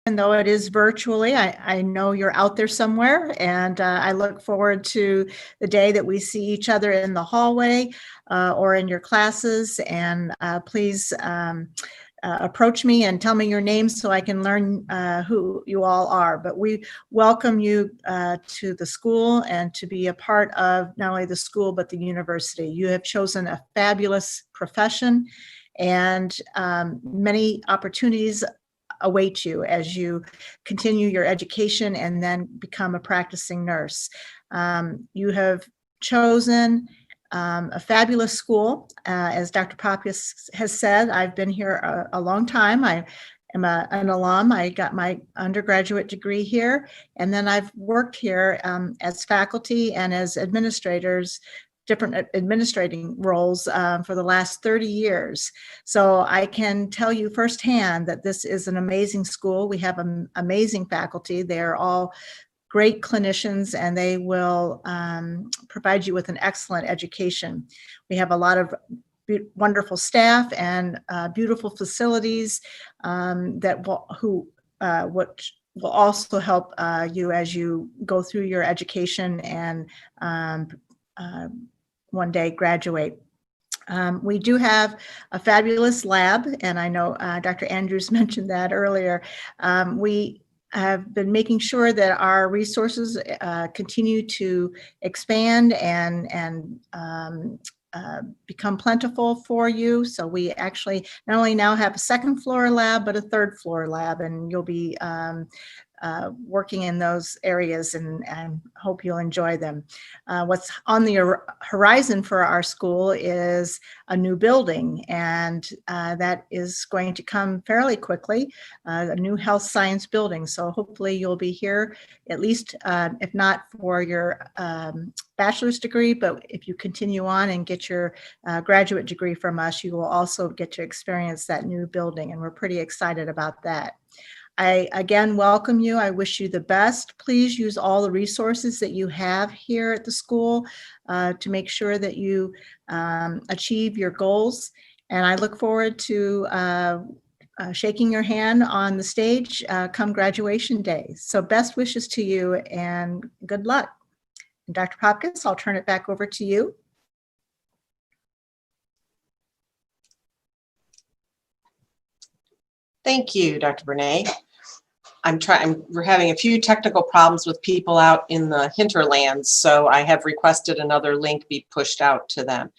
even though it is virtually. I know you're out there somewhere, and I look forward to the day that we see each other in the hallway or in your classes. And please approach me and tell me your names so I can learn who you all are. But we welcome you to the school and to be a part of not only the school but the university. You have chosen a fabulous profession, and many opportunities await you as you continue your education and then become a practicing nurse. You have chosen a fabulous school. As Dr. Pappas has said, I've been here a long time. I am an alum. I got my undergraduate degree here, and then I've worked here as faculty and as administrators, different administrating roles for the last 30 years. So I can tell you firsthand that this is an amazing school. We have amazing faculty. They're all great clinicians, and they will provide you with an excellent education. We have a lot of wonderful staff and beautiful facilities that will also help you as you go through your education and one day graduate. We do have a fabulous lab, and I know Dr. Andrews mentioned that earlier. We have been making sure that our resources continue to expand and become plentiful for you. So we actually not only now have a second floor lab, but a third floor lab, and you'll be working in those areas, and hope you'll enjoy them. What's on the horizon for our school is a new building, and that is going to come fairly quickly, a new health science building. So hopefully you'll be here, at least if not for your bachelor's degree, but if you continue on and get your graduate degree from us, you will also get to experience that new building, and we're pretty excited about that. I again welcome you. I wish you the best. Please use all the resources that you have here at the school to make sure that you achieve your goals. And I look forward to shaking your hand on the stage come graduation day. So best wishes to you and good luck. And Dr. Popkins, I'll turn it back over to you. Thank you, Dr. Bernay. We're having a few technical problems with people out in the hinterlands, so I have requested another link be pushed out to them.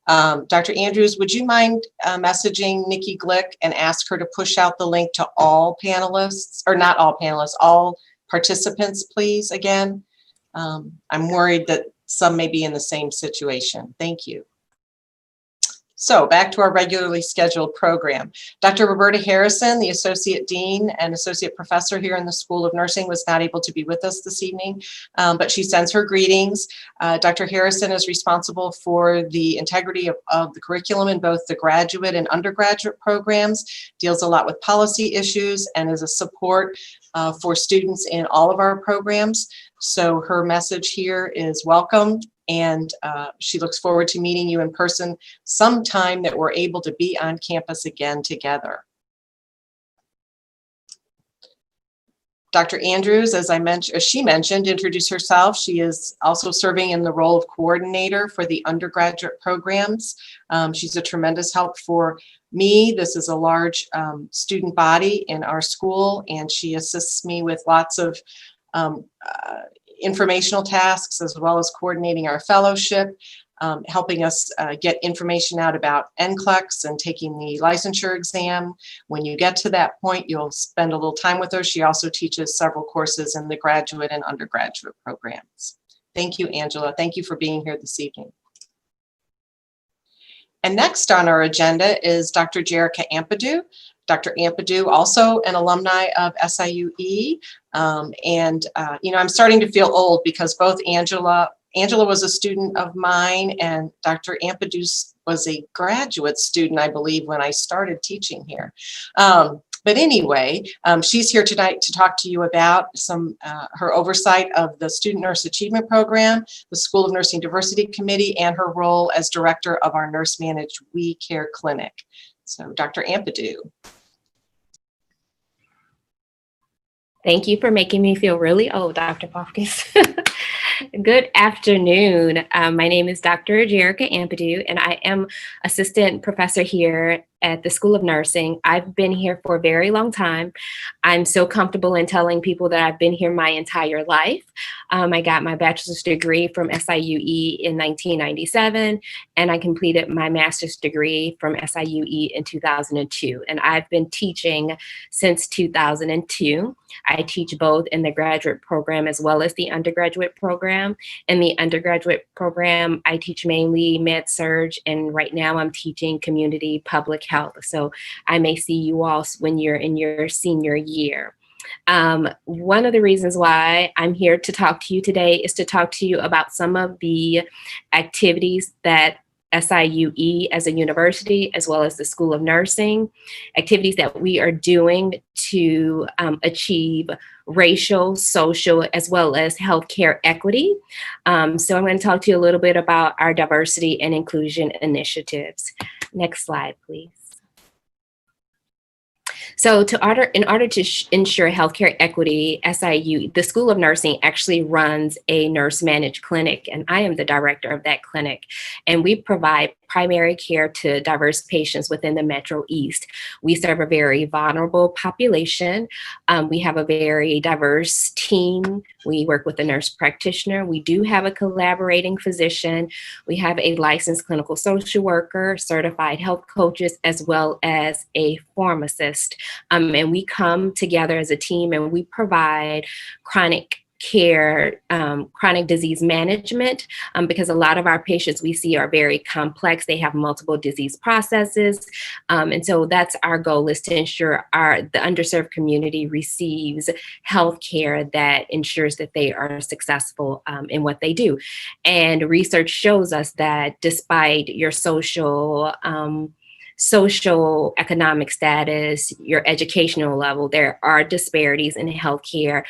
Dr. Andrews, would you mind messaging Nikki Glick and ask her to push out the link to all panelists, or not all panelists, all participants, please, again? I'm worried that some may be in the same situation. Thank you. So back to our regularly scheduled program. Dr. Roberta Harrison, the Associate Dean and Associate Professor here in the School of Nursing, was not able to be with us this evening, but she sends her greetings. Dr. Harrison is responsible for the integrity of the curriculum in both the graduate and undergraduate programs, deals a lot with policy issues, and is a support for students in all of our programs. So her message here is welcome, and she looks forward to meeting you in person sometime that we're able to be on campus again together. Dr. Andrews, as she mentioned, introduced herself. She is also serving in the role of coordinator for the undergraduate programs. She's a tremendous help for me. This is a large student body in our school, and she assists me with lots of informational tasks, as well as coordinating our fellowship, helping us get information out about NCLEX and taking the licensure exam. When you get to that point, you'll spend a little time with her. She also teaches several courses in the graduate and undergraduate programs. Thank you, Angela. Thank you for being here this evening. And next on our agenda is Dr. Jerica Ampadu. Dr. Ampadu, also an alumni of SIUE. You know, I'm starting to feel old because both Angela was a student of mine, and Dr. Ampadu was a graduate student, I believe, when I started teaching here. But anyway, she's here tonight to talk to you about her oversight of the Student Nurse Achievement Program, the School of Nursing Diversity Committee, and her role as director of our Nurse Managed We Care Clinic. So Dr. Ampadu. Thank you for making me feel really old, Dr. Bofkis. Good afternoon. My name is Dr. Jerica Ampadu, and I am assistant professor here at the School of Nursing. I've been here for a very long time. I'm so comfortable in telling people that I've been here my entire life. I got my bachelor's degree from SIUE in 1997, and I completed my master's degree from SIUE in 2002. And I've been teaching since 2002. I teach both in the graduate program as well as the undergraduate program. In the undergraduate program, I teach mainly med-surg, and right now I'm teaching community public health. So I may see you all when you're in your senior year. One of the reasons why I'm here to talk to you today is to talk to you about some of the activities that SIUE as a university, as well as the School of Nursing, activities that we are doing to achieve racial, social, as well as healthcare equity. So I'm going to talk to you a little bit about our diversity and inclusion initiatives. Next slide, please. So in order to ensure healthcare equity, SIU, the School of Nursing actually runs a nurse managed clinic, and I am the director of that clinic. And we provide primary care to diverse patients within the Metro East. We serve a very vulnerable population. We have a very diverse team. We work with a nurse practitioner. We do have a collaborating physician. We have a licensed clinical social worker, certified health coaches, as well as a pharmacist. And we come together as a team and we provide chronic care, chronic disease management, because a lot of our patients we see are very complex. They have multiple disease processes. And so that's our goal, is to ensure the underserved community receives health care that ensures that they are successful in what they do. And research shows us that despite your economic status, your educational level, there are disparities in healthcare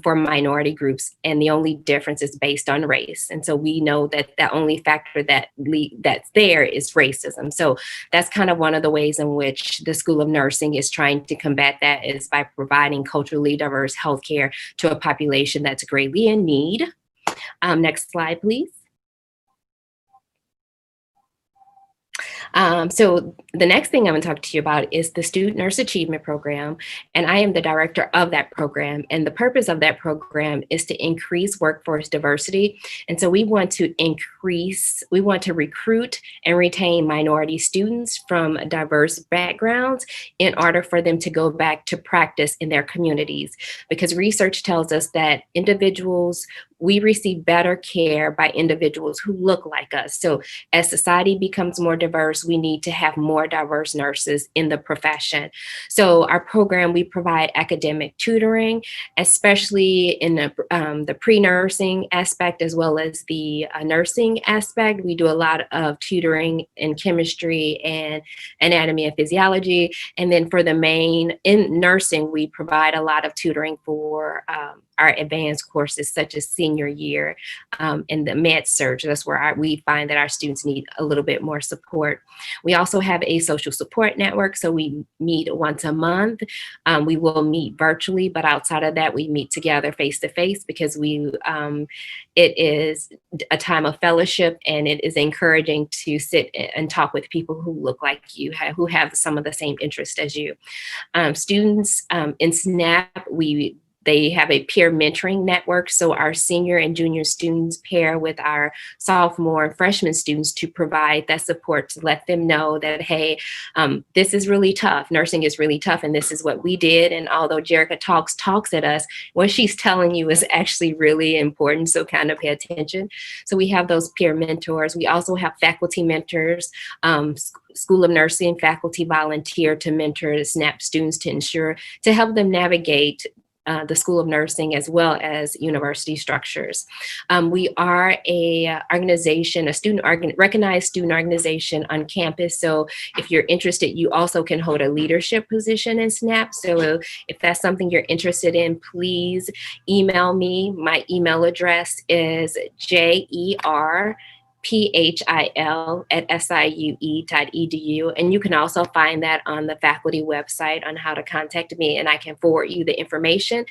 for minority groups, and the only difference is based on race. And so we know that the only factor that's there is racism. So that's kind of one of the ways in which the School of Nursing is trying to combat that, is by providing culturally diverse healthcare to a population that's greatly in need. Next slide, please. So the next thing I'm going to talk to you about is the Student Nurse Achievement Program, and I am the director of that program. And the purpose of that program is to increase workforce diversity. And so we want to recruit and retain minority students from diverse backgrounds in order for them to go back to practice in their communities. Because research tells us that we receive better care by individuals who look like us. So as society becomes more diverse, we need to have more diverse nurses in the profession. So our program, we provide academic tutoring, especially in the pre-nursing aspect as well as the nursing aspect. We do a lot of tutoring in chemistry and anatomy and physiology. And then in nursing, we provide a lot of tutoring for our advanced courses, such as senior year and the med-surg. That's where we find that our students need a little bit more support. We also have a social support network, so we meet once a month. We will meet virtually, but outside of that, we meet together face-to-face, because it is a time of fellowship, and it is encouraging to sit and talk with people who look like you, who have some of the same interests as you. Students in SNAP, they have a peer mentoring network. So our senior and junior students pair with our sophomore and freshman students to provide that support, to let them know that, hey, this is really tough. Nursing is really tough, and this is what we did. And although Jerica talks at us, what she's telling you is actually really important. So kind of pay attention. So we have those peer mentors. We also have faculty mentors. School of Nursing faculty volunteer to mentor SNAP students to help them navigate the School of Nursing as well as university structures. We are a recognized student organization on campus. So if you're interested, you also can hold a leadership position in SNAP. So if that's something you're interested in, please email me. My email address is phil@siue.edu. And you can also find that on the faculty website on how to contact me, and I can forward you the information.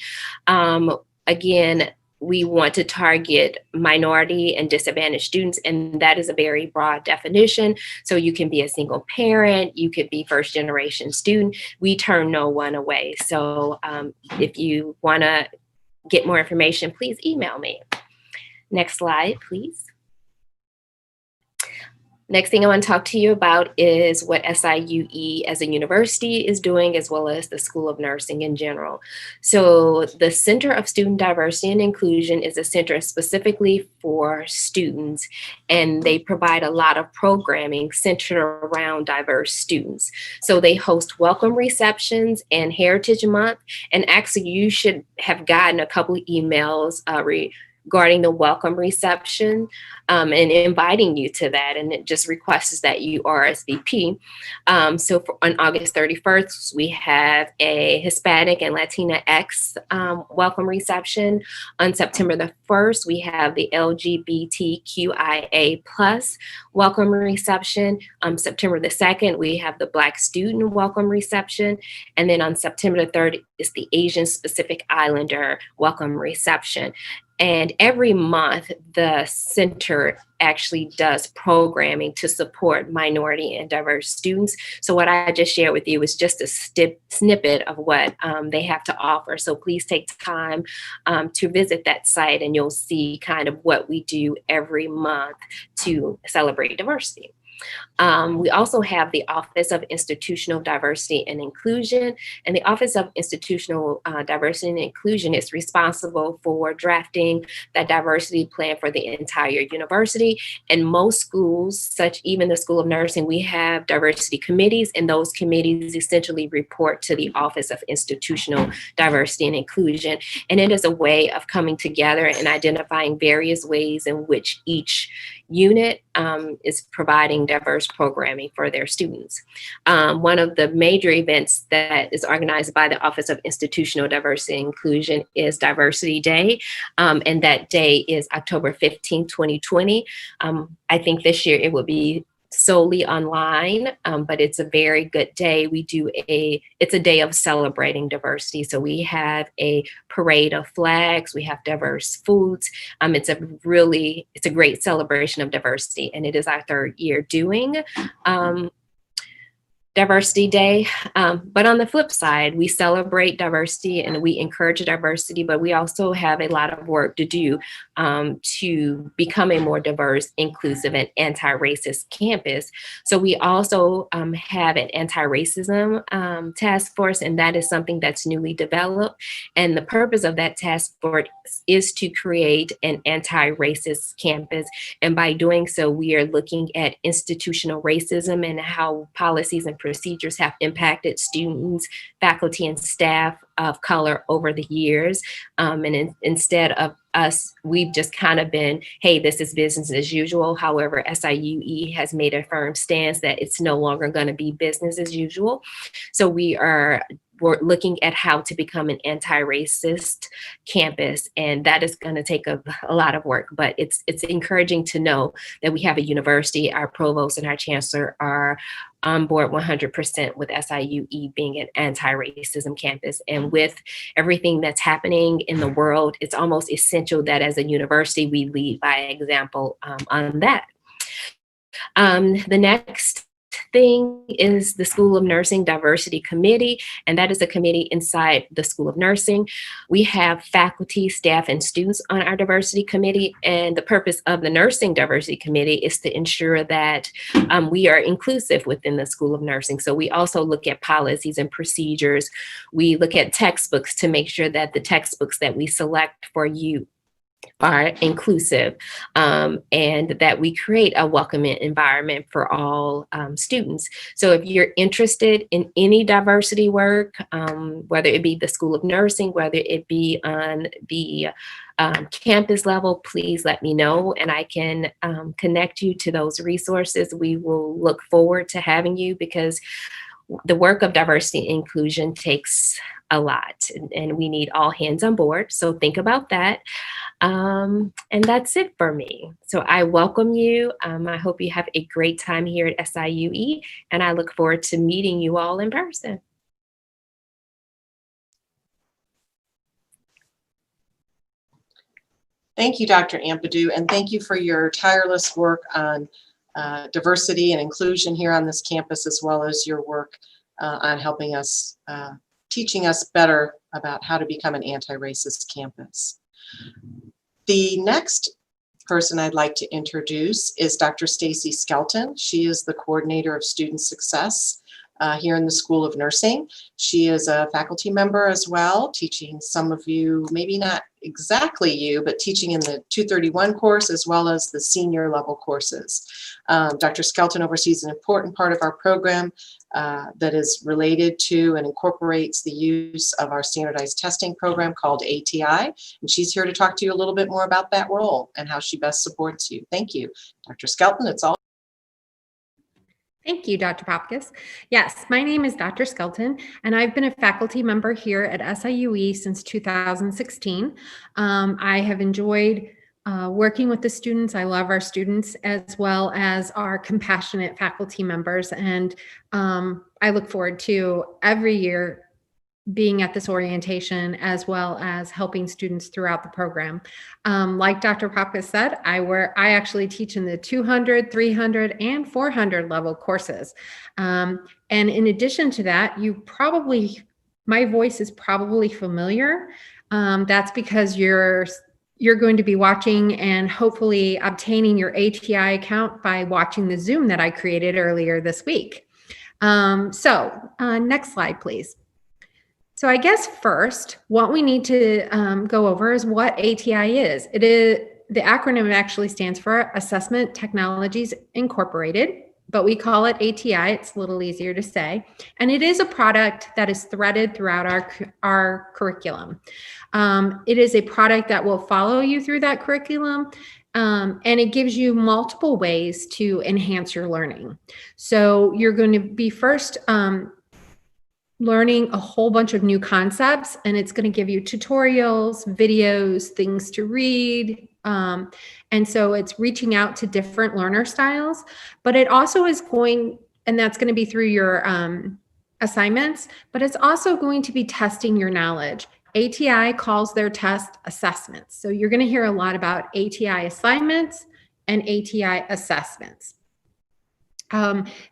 Again, we want to target minority and disadvantaged students, and that is a very broad definition. So you can be a single parent, you could be first generation student. We turn no one away. So if you want to get more information, please email me. Next slide, please. Next thing I want to talk to you about is what SIUE as a university is doing, as well as the School of Nursing in general. So the Center of Student Diversity and Inclusion is a center specifically for students, and they provide a lot of programming centered around diverse students. So they host welcome receptions and Heritage Month, and actually you should have gotten a couple of emails regarding the welcome reception and inviting you to that. And it just requests that you RSVP. So on August 31st, we have a Hispanic and Latinx welcome reception. On September the 1st, we have the LGBTQIA plus welcome reception. September the 2nd, we have the Black student welcome reception. And then on September the 3rd is the Asian Pacific Islander welcome reception. And every month, the center actually does programming to support minority and diverse students. So what I just shared with you is just a snippet of what they have to offer. So please take time to visit that site, and you'll see kind of what we do every month to celebrate diversity. We also have the Office of Institutional Diversity and Inclusion, and the Office of Institutional Diversity and Inclusion is responsible for drafting the diversity plan for the entire university. And most schools, such even the School of Nursing, we have diversity committees, and those committees essentially report to the Office of Institutional Diversity and Inclusion. And it is a way of coming together and identifying various ways in which each unit is providing diverse programming for their students. One of the major events that is organized by the Office of Institutional Diversity and Inclusion is Diversity Day, and that day is October 15, 2020. I think this year it will be solely online, but it's a very good day. It's a day of celebrating diversity. So we have a parade of flags, we have diverse foods. It's a great celebration of diversity, and it is our 3rd year doing Diversity Day. But on the flip side, we celebrate diversity and we encourage diversity, but we also have a lot of work to do to become a more diverse, inclusive, and anti-racist campus. So we also have an anti-racism task force, and that is something that's newly developed. And the purpose of that task force is to create an anti-racist campus. And by doing so, we are looking at institutional racism and how policies and procedures have impacted students, faculty, and staff of color over the years. Instead of us, we've just kind of been, hey, this is business as usual. However, SIUE has made a firm stance that it's no longer going to be business as usual. So we're looking at how to become an anti-racist campus, and that is going to take a lot of work, but it's encouraging to know that we have a university, our provost and our chancellor are on board 100% with SIUE being an anti-racism campus. And with everything that's happening in the world, it's almost essential that as a university, we lead by example on that. The next thing is the School of Nursing Diversity Committee, and that is a committee inside the School of Nursing. We have faculty, staff, and students on our diversity committee, and the purpose of the Nursing Diversity Committee is to ensure that we are inclusive within the School of Nursing. So we also look at policies and procedures. We look at textbooks to make sure that the textbooks that we select for you are inclusive, and that we create a welcoming environment for all students. So if you're interested in any diversity work, whether it be the School of Nursing, whether it be on the campus level, please let me know and I can connect you to those resources. We will look forward to having you, because the work of diversity and inclusion takes a lot, and we need all hands on board. So think about that. And that's it for me. So I welcome you. I hope you have a great time here at SIUE, and I look forward to meeting you all in person. Thank you, Dr. Ampadu, and thank you for your tireless work on diversity and inclusion here on this campus, as well as your work on helping us, teaching us better about how to become an anti-racist campus. The next person I'd like to introduce is Dr. Stacy Skelton. She is the coordinator of student success here in the School of Nursing. She is a faculty member as well, teaching some of you, maybe not exactly you, but teaching in the 231 course as well as the senior level courses. Dr. Skelton oversees an important part of our program that is related to and incorporates the use of our standardized testing program called ATI. And she's here to talk to you a little bit more about that role and how she best supports you. Thank you. Dr. Skelton, it's all. Thank you, Dr. Popkis. Yes, my name is Dr. Skelton, and I've been a faculty member here at SIUE since 2016. I have enjoyed working with the students. I love our students as well as our compassionate faculty members, and I look forward to every year being at this orientation as well as helping students throughout the program. Like Dr. Popkis said, I actually teach in the 200, 300, and 400 level courses. And in addition to that, my voice is probably familiar. That's because you're going to be watching and hopefully obtaining your ATI account by watching the Zoom that I created earlier this week. Next slide, please. So I guess first, what we need to go over is what ATI is. The acronym actually stands for Assessment Technologies Incorporated, but we call it ATI. It's a little easier to say. And it is a product that is threaded throughout our curriculum. It is a product that will follow you through that curriculum, and it gives you multiple ways to enhance your learning. So you're going to be first learning a whole bunch of new concepts, and it's going to give you tutorials, videos, things to read. And so it's reaching out to different learner styles, but it also is and that's going to be through your assignments, but it's also going to be testing your knowledge. ATI calls their test assessments. So you're going to hear a lot about ATI assignments and ATI assessments.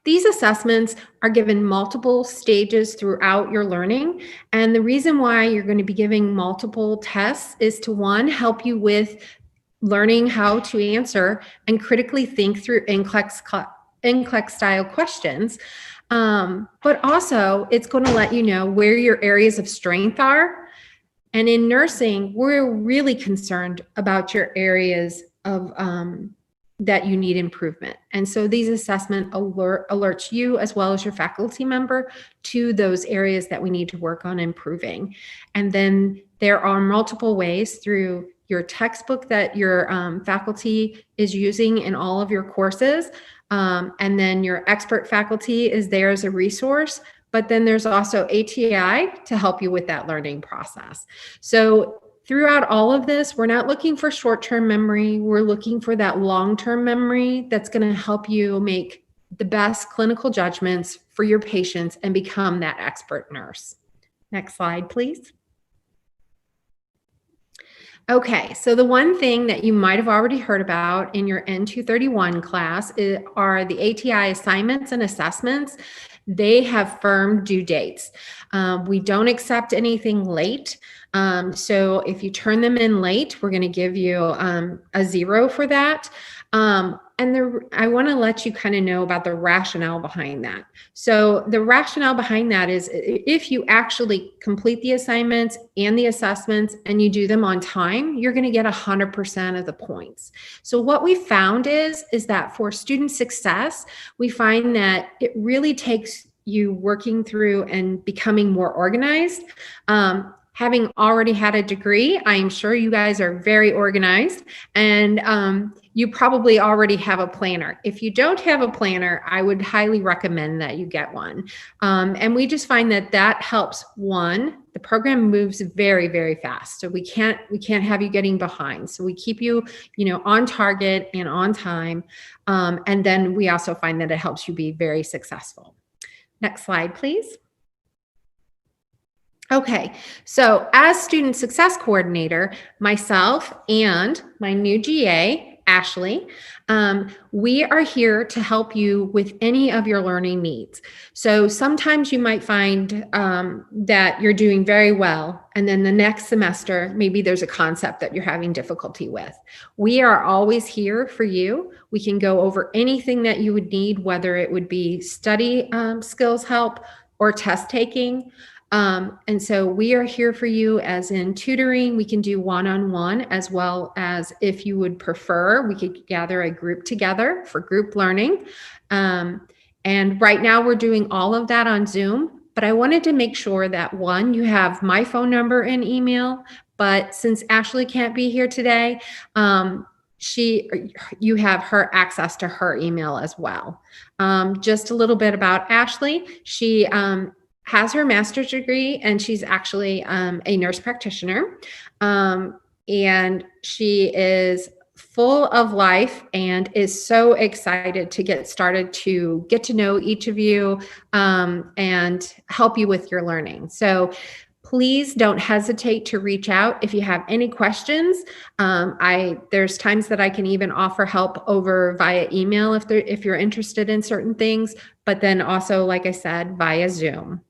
These assessments are given multiple stages throughout your learning. And the reason why you're going to be giving multiple tests is to, one, help you with learning how to answer and critically think through NCLEX style questions. But also it's going to let you know where your areas of strength are. And in nursing, we're really concerned about your areas of that you need improvement. And so these assessment alerts you as well as your faculty member to those areas that we need to work on improving. And then there are multiple ways through your textbook that your faculty is using in all of your courses. And then your expert faculty is there as a resource. But then there's also ATI to help you with that learning process. So throughout all of this, we're not looking for short-term memory. We're looking for that long-term memory that's going to help you make the best clinical judgments for your patients and become that expert nurse. Next slide, please. Okay, so the one thing that you might have already heard about in your N231 class are the ATI assignments and assessments. They have firm due dates. We don't accept anything late. So if you turn them in late, we're going to give you a 0 for that. I want to let you kind of know about the rationale behind that. So the rationale behind that is if you actually complete the assignments and the assessments and you do them on time, you're going to get 100% of the points. So what we found is that for student success, we find that it really takes you working through and becoming more organized, having already had a degree, I am sure you guys are very organized, and you probably already have a planner. If you don't have a planner, I would highly recommend that you get one. And we just find that that helps. One, the program moves very, very fast, so we can't have you getting behind. So we keep you, on target and on time. And then we also find that it helps you be very successful. Next slide, please. Okay, so as student success coordinator, myself and my new GA, Ashley, we are here to help you with any of your learning needs. So sometimes you might find that you're doing very well, and then the next semester, maybe there's a concept that you're having difficulty with. We are always here for you. We can go over anything that you would need, whether it would be study skills help or test taking. And so we are here for you, as in tutoring. We can do one-on-one, as well as, if you would prefer, we could gather a group together for group learning. And right now we're doing all of that on Zoom, but I wanted to make sure that, one, you have my phone number and email, but since Ashley can't be here today, you have her access to her email as well. Just a little bit about Ashley. She has her master's degree, and she's actually a nurse practitioner. And she is full of life and is so excited to get started to get to know each of you and help you with your learning. So please don't hesitate to reach out if you have any questions. There's times that I can even offer help over via email if you're interested in certain things, but then also, like I said, via Zoom.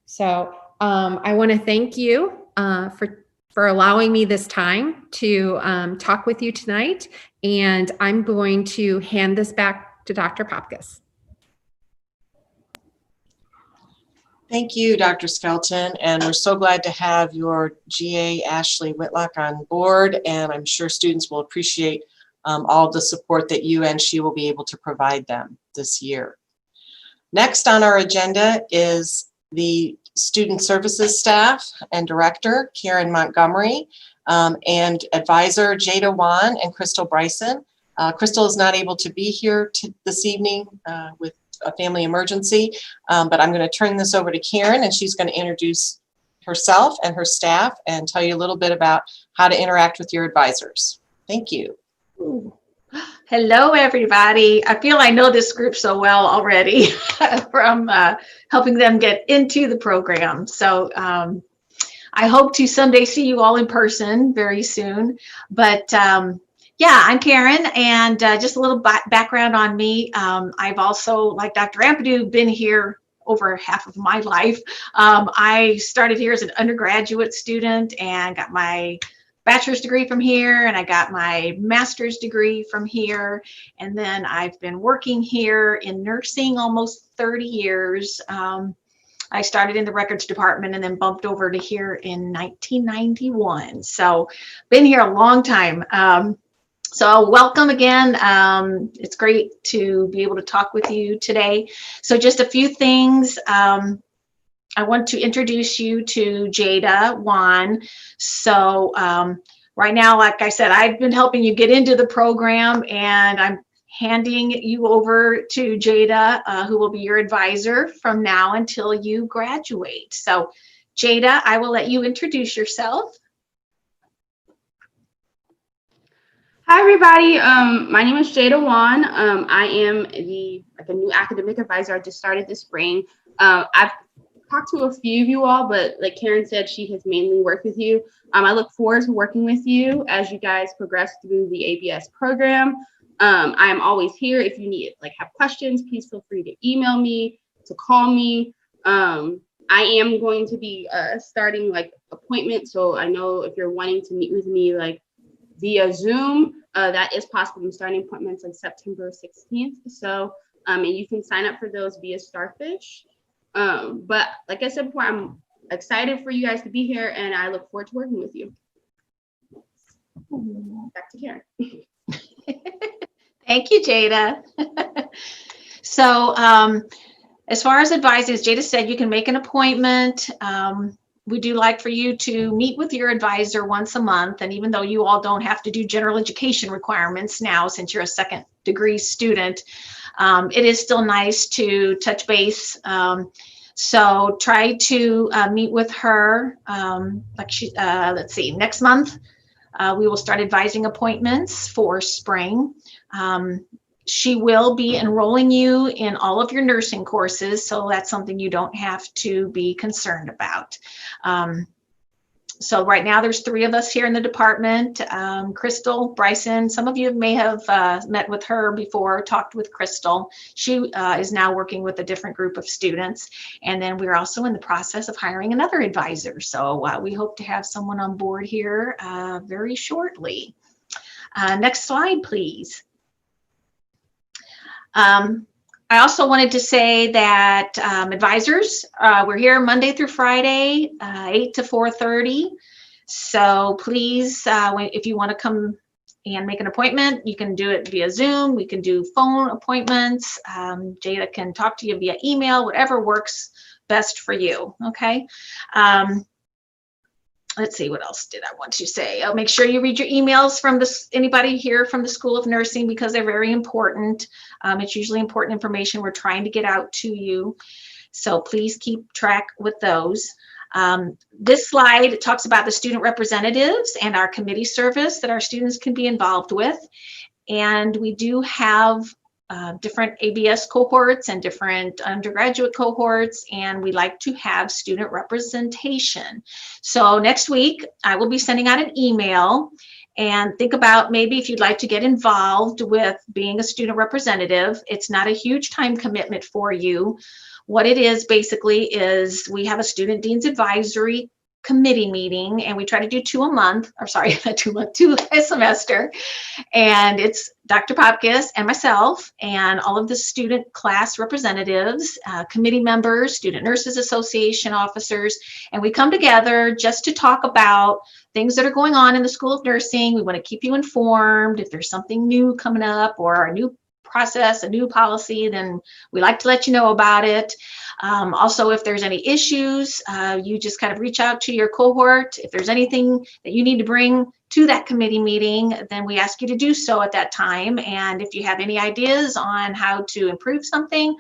So I want to thank you for allowing me this time to talk with you tonight. And I'm going to hand this back to Dr. Popkis. Thank you, Dr. Skelton, and we're so glad to have your GA, Ashley Whitlock, on board, and I'm sure students will appreciate all the support that you and she will be able to provide them this year. Next on our agenda is the Student Services Staff and Director, Karen Montgomery, and Advisor, Jada Wan and Crystal Bryson. Crystal is not able to be here this evening with a family emergency, but I'm going to turn this over to Karen, and she's going to introduce herself and her staff and tell you a little bit about how to interact with your advisors. Thank you. Ooh. Hello, everybody. I feel I know this group so well already from helping them get into the program. So I hope to someday see you all in person very soon. But yeah, I'm Karen, and just a little background on me. I've also, like Dr. Ampadu, been here over half of my life. I started here as an undergraduate student and got my bachelor's degree from here, and I got my master's degree from here. And then I've been working here in nursing almost 30 years. I started in the records department and then bumped over to here in 1991. So been here a long time. So welcome again. It's great to be able to talk with you today. So just a few things. I want to introduce you to Jada Wan. So right now, like I said, I've been helping you get into the program, and I'm handing you over to Jada, who will be your advisor from now until you graduate. So Jada, I will let you introduce yourself. Hi, everybody. My name is Jada Wan. I am a new academic advisor. I just started this spring. I've talked to a few of you all, but like Karen said, she has mainly worked with you. I look forward to working with you as you guys progress through the ABS program. I am always here. If you have questions, please feel free to email me, to call me. I am going to be starting appointments. So I know if you're wanting to meet with me via Zoom, that is possible. I'm starting appointments September 16th. So, and you can sign up for those via Starfish. But like I said before, I'm excited for you guys to be here, and I look forward to working with you. Back to Karen. Thank you, Jada. So as far as advisors, Jada said you can make an appointment we do like for you to meet with your advisor once a month. And even though you all don't have to do general education requirements now, since you're a second degree student, it is still nice to touch base. So try to meet with her. Let's see, next month, we will start advising appointments for spring. She will be enrolling you in all of your nursing courses, so that's something you don't have to be concerned about. So right now there's 3 of us here in the department. Crystal, Bryson, some of you may have met with her before, talked with Crystal. She is now working with a different group of students. And then we're also in the process of hiring another advisor. So we hope to have someone on board here very shortly. Next slide, please. I also wanted to say that advisors, we're here Monday through Friday, 8 to 4:30. So please, if you want to come and make an appointment, you can do it via Zoom. We can do phone appointments. Jada can talk to you via email, whatever works best for you. Okay. Let's see, what else did I want to say? Oh, make sure you read your emails from anybody here from the School of Nursing, because they're very important. It's usually important information we're trying to get out to you. So please keep track with those. This slide talks about the student representatives and our committee service that our students can be involved with. And we do have different ABS cohorts and different undergraduate cohorts, and we like to have student representation. So next week, I will be sending out an email, and think about maybe if you'd like to get involved with being a student representative. It's not a huge time commitment for you. What it is basically is we have a student dean's advisory committee meeting, and we try to do 2 a month, or sorry, 2 a semester. And it's Dr. Popkis and myself and all of the student class representatives, committee members, Student Nurses Association officers, and we come together just to talk about things that are going on in the School of Nursing. We want to keep you informed. If there's something new coming up or a new process, a new policy, then we like to let you know about it. Also, if there's any issues, you just kind of reach out to your cohort. If there's anything that you need to bring to that committee meeting, then we ask you to do so at that time. And if you have any ideas on how to improve something,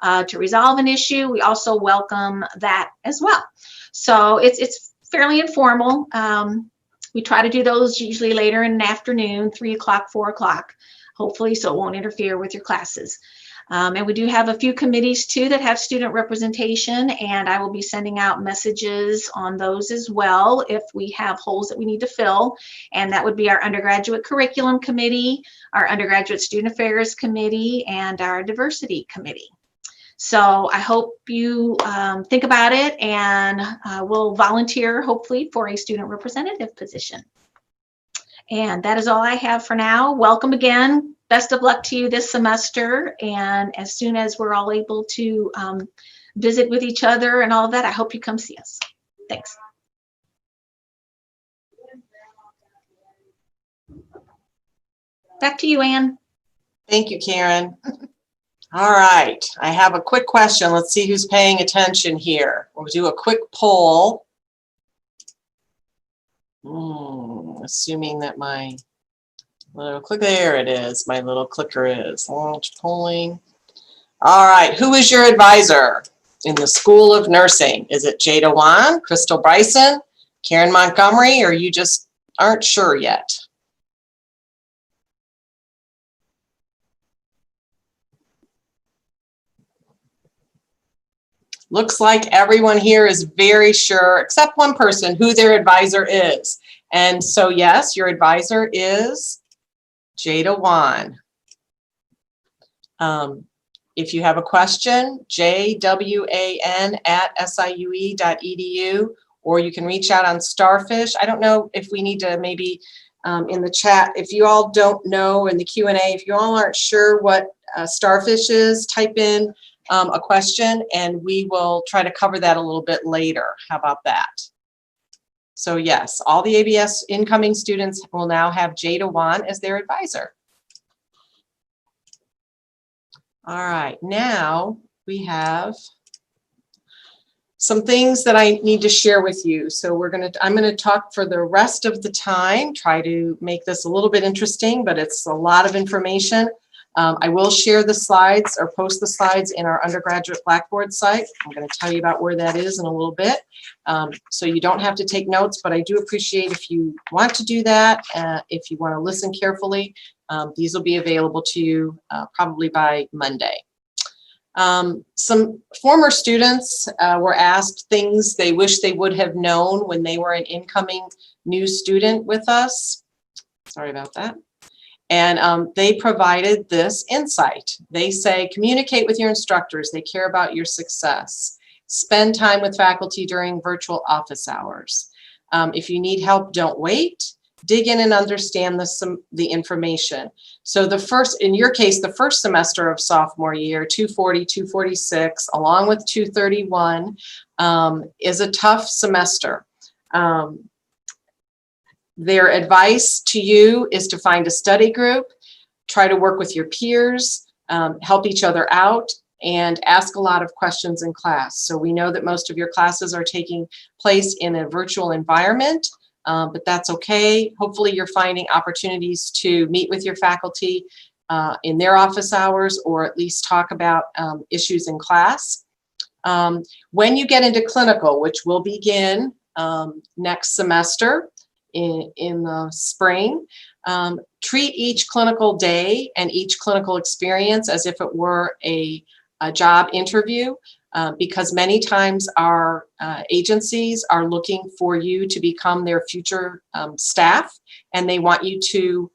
to resolve an issue, we also welcome that as well. So it's fairly informal. We try to do those usually later in the afternoon, 3 o'clock, 4 o'clock. Hopefully, so it won't interfere with your classes. And we do have a few committees too that have student representation, and I will be sending out messages on those as well if we have holes that we need to fill. And that would be our undergraduate curriculum committee, our undergraduate student affairs committee, and our diversity committee. So I hope you think about it and will volunteer hopefully for a student representative position. And that is all I have for now. Welcome again. Best of luck to you this semester. And as soon as we're all able to visit with each other and all of that, I hope you come see us. Thanks. Back to you, Ann. Thank you, Karen. All right, I have a quick question. Let's see who's paying attention here. We'll do a quick poll. Assuming that my little click, there it is, my little clicker is launch polling. All right, who is your advisor in the School of Nursing? Is it Jada Wan, Crystal Bryson, Karen Montgomery, or you just aren't sure yet? Looks like everyone here is very sure, except one person, who their advisor is. And so, yes, your advisor is Jada Wan. If you have a question, jwan@siue.edu, or you can reach out on Starfish. I don't know if we need to maybe in the chat, if you all don't know in the Q&A, if you all aren't sure what Starfish is, type in a question and we will try to cover that a little bit later. How about that? So yes, all the ABS incoming students will now have Jada Wan as their advisor. All right, now we have some things that I need to share with you. So I'm gonna talk for the rest of the time, try to make this a little bit interesting, but it's a lot of information. I will share the slides or post the slides in our undergraduate Blackboard site. I'm going to tell you about where that is in a little bit. So you don't have to take notes, but I do appreciate if you want to do that. If you want to listen carefully, these will be available to you probably by Monday. Some former students were asked things they wish they would have known when they were an incoming new student with us. Sorry about that. And they provided this insight. They say, communicate with your instructors. They care about your success. Spend time with faculty during virtual office hours. If you need help, don't wait. Dig in and understand the information. So in your case, the first semester of sophomore year, 240, 246, along with 231, is a tough semester. Their advice to you is to find a study group, try to work with your peers, help each other out, and ask a lot of questions in class. So we know that most of your classes are taking place in a virtual environment, but that's okay. Hopefully you're finding opportunities to meet with your faculty in their office hours, or at least talk about issues in class. When you get into clinical, which will begin next semester, in the spring, treat each clinical day and each clinical experience as if it were a job interview, because many times our agencies are looking for you to become their future staff, and they want you to,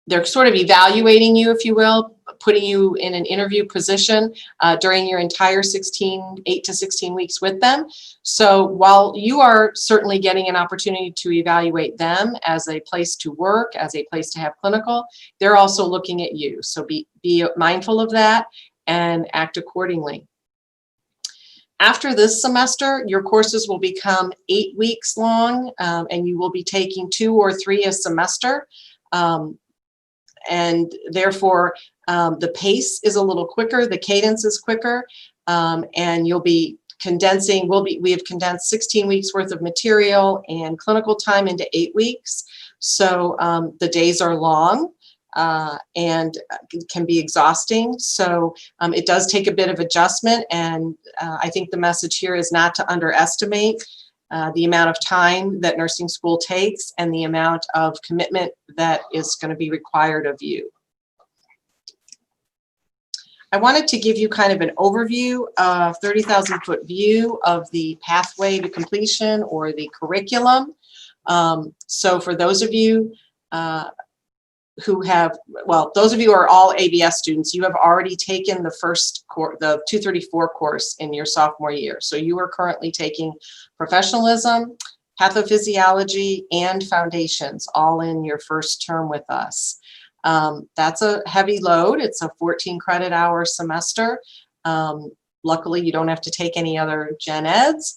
they're sort of evaluating you, if you will, putting you in an interview position during your entire 8 to 16 weeks with them. So while you are certainly getting an opportunity to evaluate them as a place to work, as a place to have clinical, they're also looking at you. So be mindful of that and act accordingly. After this semester, your courses will become 8 weeks long, and you will be taking 2 or 3 a semester. And therefore, the pace is a little quicker, the cadence is quicker, and you'll be condensing, we have condensed 16 weeks worth of material and clinical time into 8 weeks. So the days are long and can be exhausting. So it does take a bit of adjustment, and I think the message here is not to underestimate the amount of time that nursing school takes and the amount of commitment that is going to be required of you. I wanted to give you kind of an overview, 30,000-foot view of the pathway to completion or the curriculum. So for those of you who have, well, those of you who are all ABS students, you have already taken the first course, the 234 course in your sophomore year. So you are currently taking professionalism, pathophysiology, and foundations all in your first term with us. That's a heavy load. It's a 14 credit hour semester. Luckily, you don't have to take any other gen eds.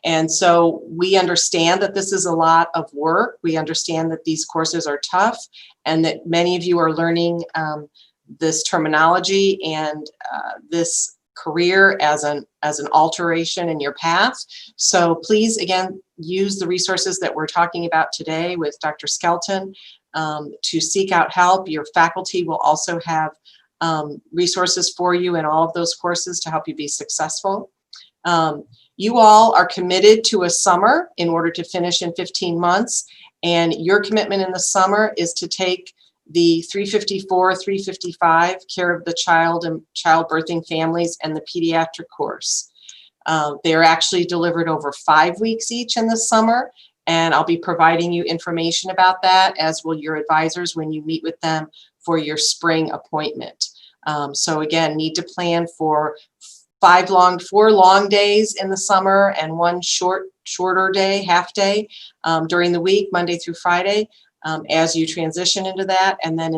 And so we understand that this is a lot of work. We understand that these courses are tough and that many of you are learning this terminology and this career as an alteration in your path. So please, again, use the resources that we're talking about today with Dr. Skelton to seek out help. Your faculty will also have resources for you in all of those courses to help you be successful. You all are committed to a summer in order to finish in 15 months, and your commitment in the summer is to take the 354, 355 care of the child and childbirthing families and the pediatric course. They are actually delivered over 5 weeks each in the summer, and I'll be providing you information about that, as will your advisors when you meet with them for your spring appointment. So again, need to plan for 4 long days in the summer and 1 shorter day, half day during the week, Monday through Friday, as you transition into that. And then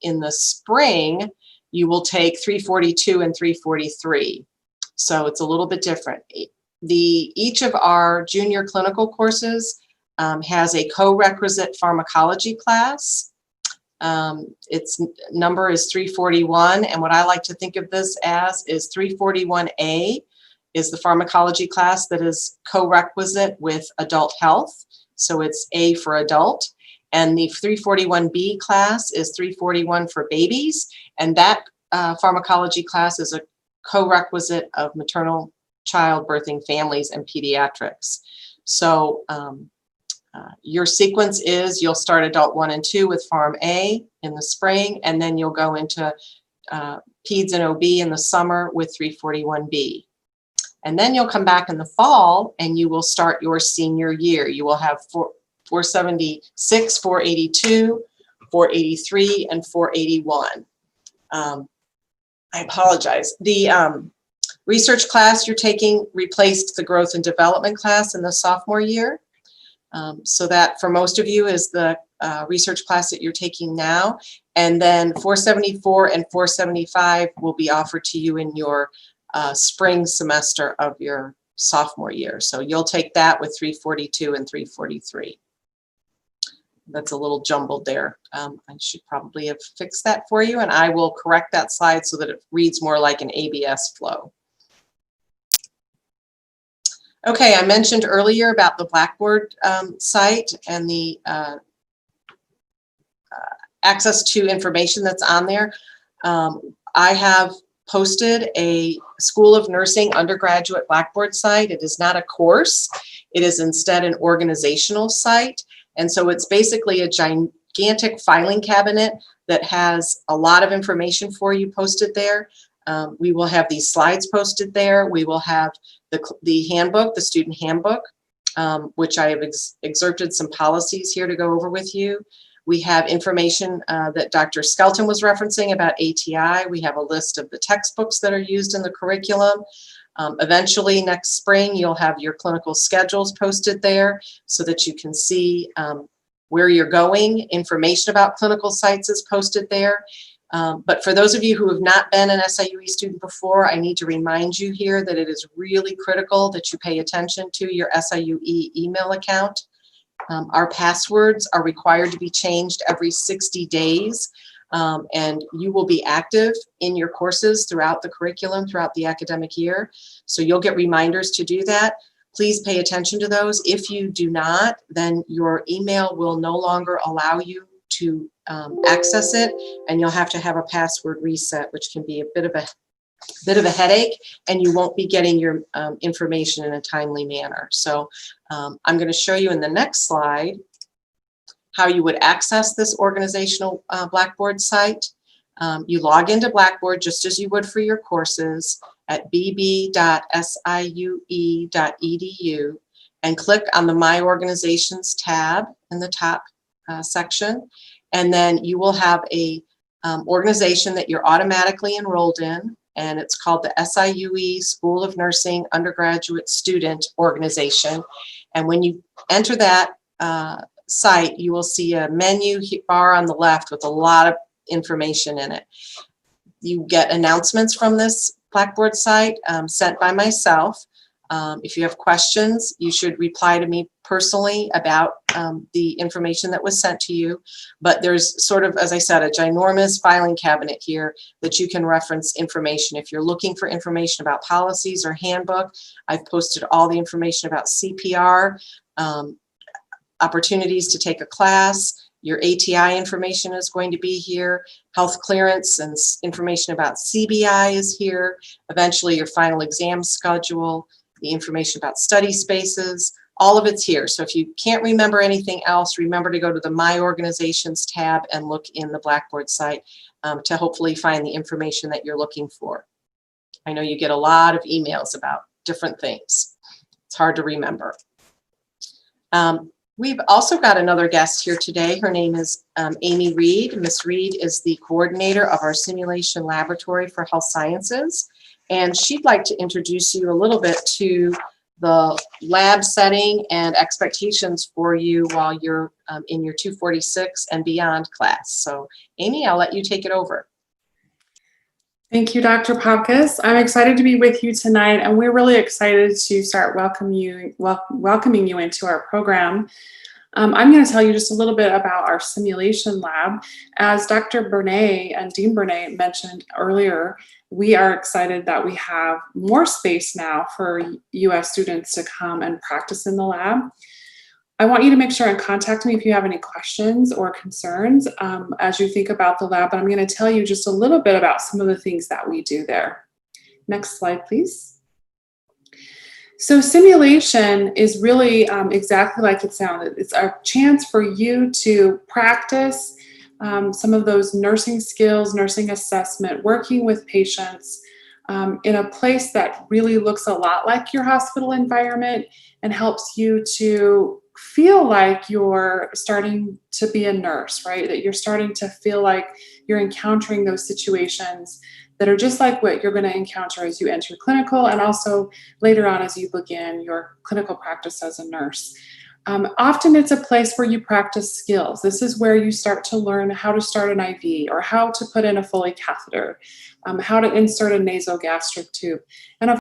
in the spring, you will take 342 and 343. So it's a little bit different. Each of our junior clinical courses has a co-requisite pharmacology class. Its number is 341, and what I like to think of this as is 341A is the pharmacology class that is co-requisite with adult health. So it's A for adult. And the 341B class is 341 for babies. And that pharmacology class is a co-requisite of maternal, child, birthing families, and pediatrics. So your sequence is you'll start adult 1 and 2 with Pharm A in the spring, and then you'll go into Peds and OB in the summer with 341B. And then you'll come back in the fall and you will start your senior year. You will have 476, 482, 483, and 481. I apologize. The research class you're taking replaced the growth and development class in the sophomore year. So that for most of you is the research class that you're taking now. And then 474 and 475 will be offered to you in your spring semester of your sophomore year. So you'll take that with 342 and 343. That's a little jumbled there. I should probably have fixed that for you, and I will correct that slide so that it reads more like an ABS flow. Okay, I mentioned earlier about the Blackboard site and the access to information that's on there. I have posted a School of Nursing undergraduate Blackboard site. It is not a course. It is instead an organizational site. And so it's basically a gigantic filing cabinet that has a lot of information for you posted there. We will have these slides posted there. We will have the handbook, the student handbook, which I have excerpted some policies here to go over with you. We have information that Dr. Skelton was referencing about ATI. We have a list of the textbooks that are used in the curriculum. Eventually next spring, you'll have your clinical schedules posted there so that you can see where you're going. Information about clinical sites is posted there. But for those of you who have not been an SIUE student before, I need to remind you here that it is really critical that you pay attention to your SIUE email account. Our passwords are required to be changed every 60 days, and you will be active in your courses throughout the curriculum, throughout the academic year. So you'll get reminders to do that. Please pay attention to those. If you do not, then your email will no longer allow you to access it, and you'll have to have a password reset, which can be a bit of a headache, and you won't be getting your information in a timely manner. So I'm going to show you in the next slide how you would access this organizational Blackboard site. You log into Blackboard just as you would for your courses at bb.siue.edu and click on the My Organizations tab in the top section. And then you will have a organization that you're automatically enrolled in, and it's called the SIUE School of Nursing Undergraduate Student Organization. And when you enter that site, you will see a menu bar on the left with a lot of information in it. You get announcements from this Blackboard site sent by myself. If you have questions, you should reply to me personally about the information that was sent to you. But there's sort of, as I said, a ginormous filing cabinet here that you can reference information. If you're looking for information about policies or handbook, I've posted all the information about CPR, opportunities to take a class. Your ATI information is going to be here. Health clearance and information about CBI is here. Eventually, your final exam schedule, the information about study spaces, all of it's here. So if you can't remember anything else, remember to go to the My Organizations tab and look in the Blackboard site to hopefully find the information that you're looking for. I know you get a lot of emails about different things. It's hard to remember. We've also got another guest here today. Her name is Amy Reed. Miss Reed is the coordinator of our simulation laboratory for health sciences. And she'd like to introduce you a little bit to the lab setting and expectations for you while you're in your 246 and beyond class. So Amy, I'll let you take it over. Thank you, Dr. Popkis. I'm excited to be with you tonight, and we're really excited to start welcoming you into our program. I'm going to tell you just a little bit about our simulation lab. As Dr. Bernay and Dean Bernay mentioned earlier, we are excited that we have more space now for US students to come and practice in the lab. I want you to make sure and contact me if you have any questions or concerns as you think about the lab, but I'm going to tell you just a little bit about some of the things that we do there. Next slide, please. So simulation is really exactly like it sounded. It's a chance for you to practice some of those nursing skills, nursing assessment, working with patients in a place that really looks a lot like your hospital environment and helps you to feel like you're starting to be a nurse, right? That you're starting to feel like you're encountering those situations that are just like what you're going to encounter as you enter clinical and also later on as you begin your clinical practice as a nurse. Often it's a place where you practice skills. This is where you start to learn how to start an IV or how to put in a Foley catheter, how to insert a nasogastric tube. And of